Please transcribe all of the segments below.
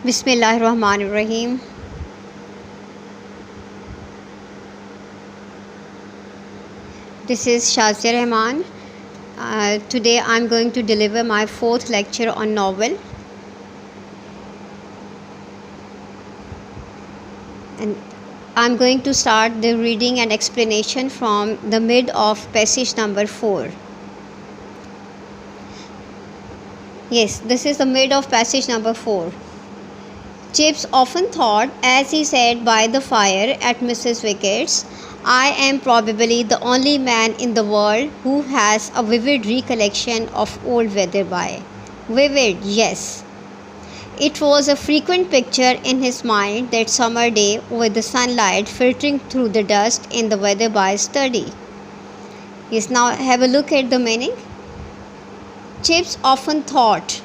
Bismillahirrahmanirrahim. This is Shazia Rahman. Today I'm going to deliver my fourth lecture on novel. And I'm going to start the reading and explanation from the mid of passage number 4. Yes, this is the mid of passage number 4. Chips often thought, as he sat by the fire at Mrs. Wickett's, I am probably the only man in the world who has a vivid recollection of old Weatherby. Vivid, yes. It was a frequent picture in his mind that summer day with the sunlight filtering through the dust in the Weatherby study. Yes, now have a look at the meaning. Chips often thought.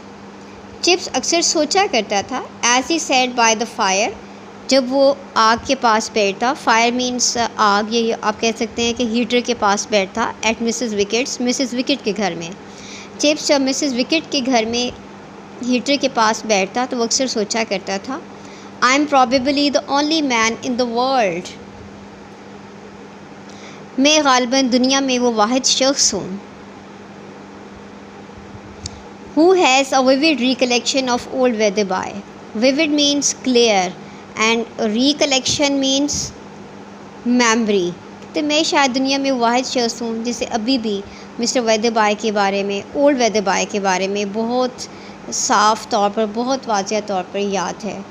Chips अक्सर सोचा करता था as he sat by the fire, जब वो आग के पास बैठता. Fire means आग, ये आप कह सकते हैं कि हीटर के पास बैठता. एट मिसेस विकेट के घर में. चिप्स जब मिसेस विकेट के घर में हीटर के पास बैठता तो वो अक्सर सोचा करता था, I am probably the only man in the world. मैं गालिबन दुनिया में वो वाहिद शख्स हूँ. Who has a vivid recollection of old Weatherby? Vivid means clear and recollection means memory. तो मैं शायद दुनिया में वाहिद शख्स हूँ जिसे अभी भी मिस्टर वेदरबाय के बारे में, ओल्ड वेदरबाय के बारे में बहुत साफ़ तौर पर, बहुत वाज़ह तौर पर याद है.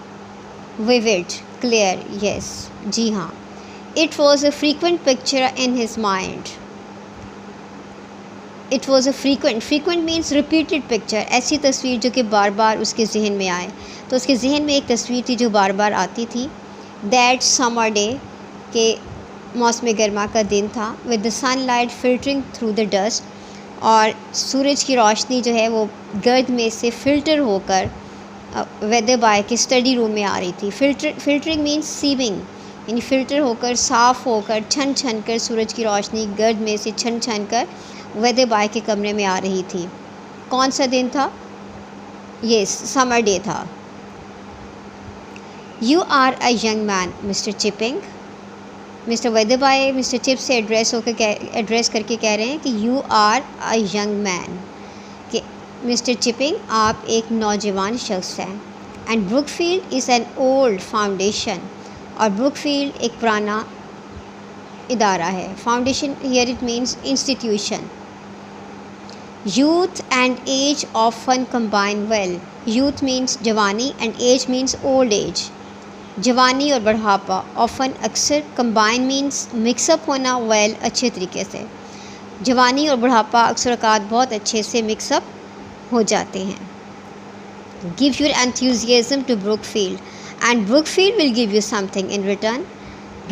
Vivid, clear, yes, जी हाँ. It was a frequent picture in his mind. It was a frequent means repeated picture. ऐसी तस्वीर जो कि बार बार उसके जहन में आए. तो उसके जहन में एक तस्वीर थी जो बार बार आती थी. दैट समर डे, के मौसम गर्मा का दिन था. With the sunlight filtering through the dust, और सूरज की रोशनी जो है वो गर्द में से फ़िल्टर होकर वेदरबाय के स्टडी रूम में आ रही थी. फिल्टरिंग मीन्स सीविंग, यानी फ़िल्टर होकर, साफ़ होकर, छन छन कर सूरज की रोशनी गर्द में से छन छन कर वेदरबाय के कमरे में आ रही थी. कौन सा दिन था? यस, समर डे था. You are a young man Mister Chipping. Mister Wetherby Mister Chip से एड्रेस करके कह रहे हैं कि you are a young man, कि मिस्टर चिपिंग आप एक नौजवान शख्स हैं. And Brookfield is an old foundation, और ब्रुकफील्ड एक पुराना इदारा है. Foundation here it means institution. Youth and age often combine well. Youth means जवानी and age means old age. जवानी और बढ़ापा often अक्सर combine means mix up होना, well अच्छे तरीके से. जवानी और बढ़ापा अक्सर औक़ात बहुत अच्छे से mix up हो जाते हैं. Give your enthusiasm to Brookfield and Brookfield will give you something in return.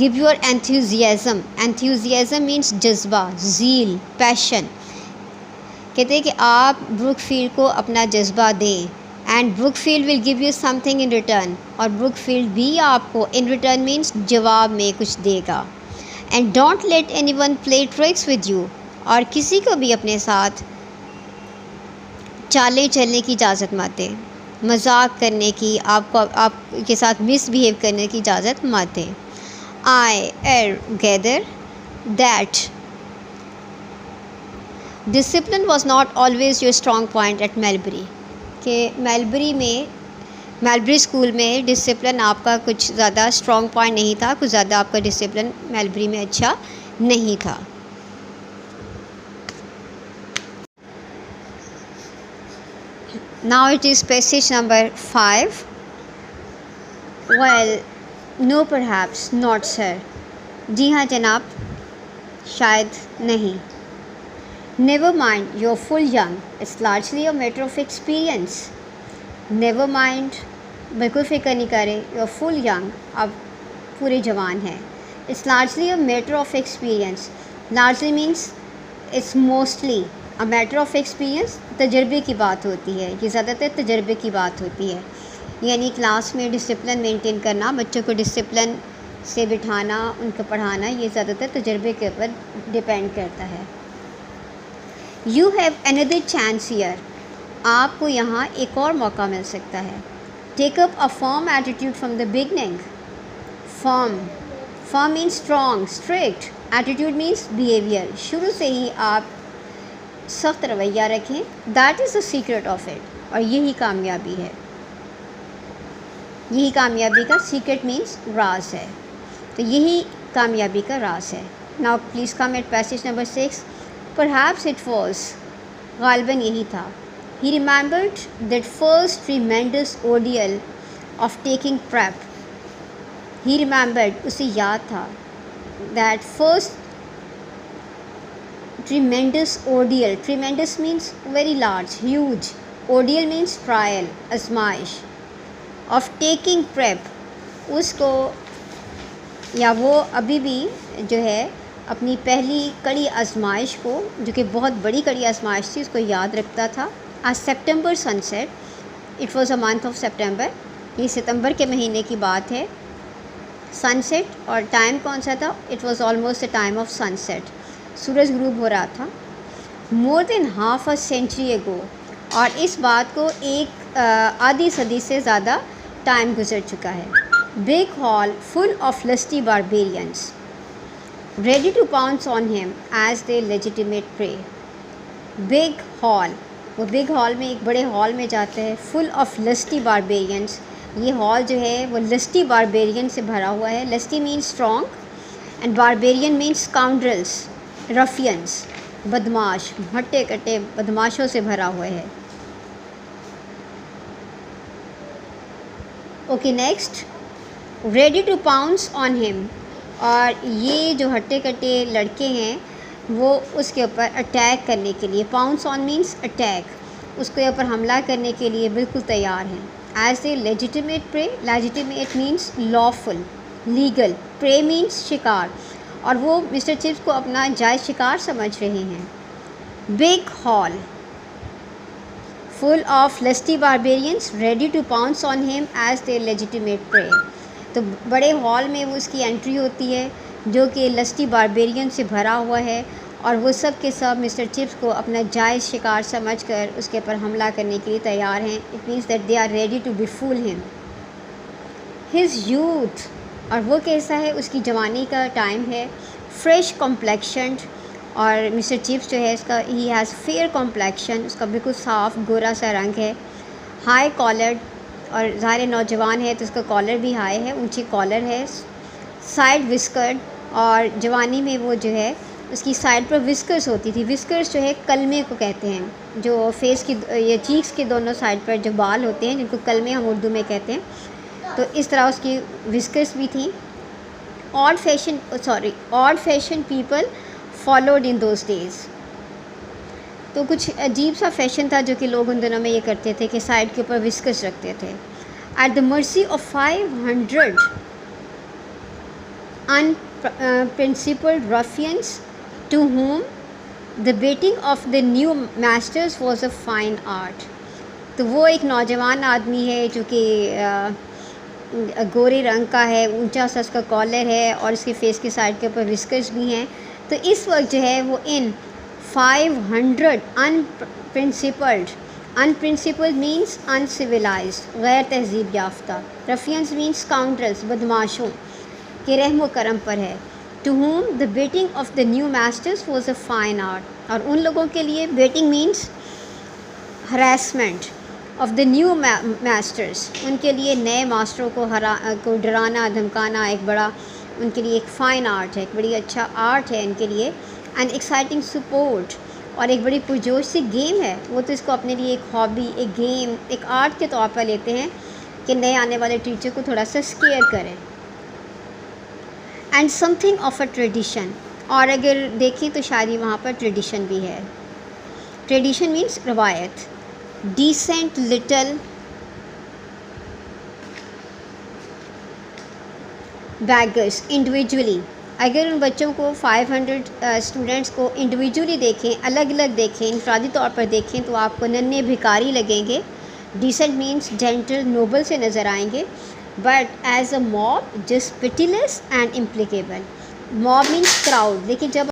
Give your enthusiasm. Enthusiasm means जज्बा, zeal, passion. कहते हैं कि आप ब्रुकफील्ड को अपना जज्बा दें. And Brookfield will give you something in return, और ब्रुकफील्ड भी आपको इन रिटर्न मीन्स जवाब में कुछ देगा. And don't let anyone play tricks with you, और किसी को भी अपने साथ चालें चलने की इजाज़त मत दें. मजाक करने की, आपके साथ मिसबिहेव करने की इजाज़त मत दें. I uh gather that discipline was not always your strong point at Melbury, कि मेलबरी स्कूल में डिसिप्लिन आपका कुछ ज़्यादा स्ट्रॉन्ग पॉइंट नहीं था, कुछ ज़्यादा आपका डिसिप्लिन मेलबरी में अच्छा नहीं था. Now it is passage number 5. Well, no perhaps not sir. जी हाँ जनाब, शायद नहीं. Never mind, you're full young. It's largely a matter of experience. Never mind, बिल्कुल फ़िक्र नहीं करें. You're full young, आप पूरे जवान हैं. It's largely a matter of experience. Largely means it's mostly a matter of experience. तजर्बे की बात होती है, ये ज़्यादातर तजर्बे की बात होती है. यानी क्लास में डिसिप्लिन मेंटेन करना, बच्चों को डिसिप्लिन से बिठाना, उनको पढ़ाना, ये ज़्यादातर तजर्बे के ऊपर डिपेंड करता है. You have another chance here. आपको यहाँ एक और मौका मिल सकता है. Take up a firm attitude from the beginning. Firm. Firm means strong, strict. Attitude means behavior. शुरू से ही आप सख्त रवैया रखें. That is the secret of it. और यही कामयाबी है. यही कामयाबी का secret means राज है. तो यही कामयाबी का राज है. Now please come at passage number 6. Perhaps it was. गालिबन यही था. He remembered that first tremendous ordeal of taking prep. He remembered, उसे याद था, that first tremendous ordeal. Tremendous means very large, huge. Ordeal means trial, आजमाइश. Of taking prep, उसको या वो अभी भी जो है अपनी पहली कड़ी आजमाइश को, जो कि बहुत बड़ी कड़ी आजमाइश थी, उसको याद रखता था. A September sunset. It was a month of September. ये सितंबर के महीने की बात है. सनसेट और टाइम कौन सा था? It was almost the time of sunset. सूरज ग्रूब हो रहा था. More than half a century ago. और इस बात को एक आधी सदी से ज़्यादा टाइम गुजर चुका है. Big hall full of lusty barbarians ready to pounce on him as they legitimate prey. Big hall, वो बिग हॉल में, एक बड़े हॉल में जाते हैं. Full of lusty barbarians. ये हॉल जो है वो लस्टी बारबेरियन से भरा हुआ है. Lusty means strong and barbarian means scoundrels, ruffians, बदमाश, हट्टे कट्टे बदमाशों से भरा हुआ है. Okay next, ready to pounce on him. और ये जो हट्टे कट्टे लड़के हैं वो उसके ऊपर अटैक करने के लिए, पाउंस ऑन मीन्स अटैक, उसके ऊपर हमला करने के लिए बिल्कुल तैयार हैं. As a legitimate prey. Legitimate means lawful, legal. Prey means शिकार. और वो मिस्टर चिप्स को अपना जायज़ शिकार समझ रहे हैं. Big hall full of lusty barbarians ready to pounce on him as a legitimate prey. तो बड़े हॉल में वो उसकी एंट्री होती है जो कि लस्टी बारबेरियन से भरा हुआ है. और वो सब के सब मिस्टर चिप्स को अपना जायज़ शिकार समझकर उसके ऊपर हमला करने के लिए तैयार हैं. It means that they are ready to befool him. His youth. और वो कैसा है? उसकी जवानी का टाइम है. Fresh complexion. और मिस्टर चिप्स जो है इसका, ही हैज़ फेयर कॉम्प्लेक्शन, उसका बिल्कुल साफ़ गोरा सा रंग है. High collared. और ज़ाहिर नौजवान है तो उसका कॉलर भी हाई है, ऊंची कॉलर है. साइड विस्कर्ड. और जवानी में वो जो है उसकी साइड पर विस्कर्स होती थी. विस्कर्स जो है कलमे को कहते हैं, जो फेस की ये चीक्स के दोनों साइड पर जो बाल होते हैं जिनको कलमे हम उर्दू में कहते हैं. तो इस तरह उसकी विस्कर्स भी थी. Odd fashion people followed in those days. तो कुछ अजीब सा फैशन था जो कि लोग उन दिनों में ये करते थे कि साइड के ऊपर विस्कर्स रखते थे. At the mercy of 500 unprincipled ruffians to whom the beating of the new masters was a fine art. तो वो एक नौजवान आदमी है जो कि गोरे रंग का है, ऊंचा सा उसका कॉलर है और उसके फेस के साइड के ऊपर विस्कर्स भी हैं. तो इस वक्त जो है वो इन 500 अनप्रिंसिपल्ड मीन्स अनसिविलाइज्ड, गैर तहजीब याफ्ता. रफियंस मीन्स स्काउंड्रल्स, बदमाशों के रहमो करम पर है. To whom the beating of the new masters was a fine art. और उन लोगों के लिए beating means harassment of the new masters. उनके लिए नए मास्टरों को डराना धमकाना एक बड़ा उनके लिए एक फ़ाइन आर्ट है, एक बड़ी अच्छा आर्ट है उनके लिए. And exciting support. और एक बड़ी पुरजोश सी गेम है. वो तो इसको अपने लिए एक हॉबी, एक गेम, एक आर्ट के तौर पर लेते हैं कि नए आने वाले टीचर को थोड़ा सा स्केयर करें. And something of a tradition. और अगर देखें तो शायद वहाँ पर ट्रेडिशन भी है. ट्रेडिशन मीन्स रवायत. Decent little beggars individually. अगर उन बच्चों को 500 स्टूडेंट्स को इंडिविजुअली देखें, अलग अलग देखें, इंफरादी तौर पर देखें तो आपको नन्हे भिखारी लगेंगे. डिसेंट मीन्स जेंटल, नोबल से नज़र आएंगे. But as a mob just pitiless and implacable. Mob means crowd. लेकिन जब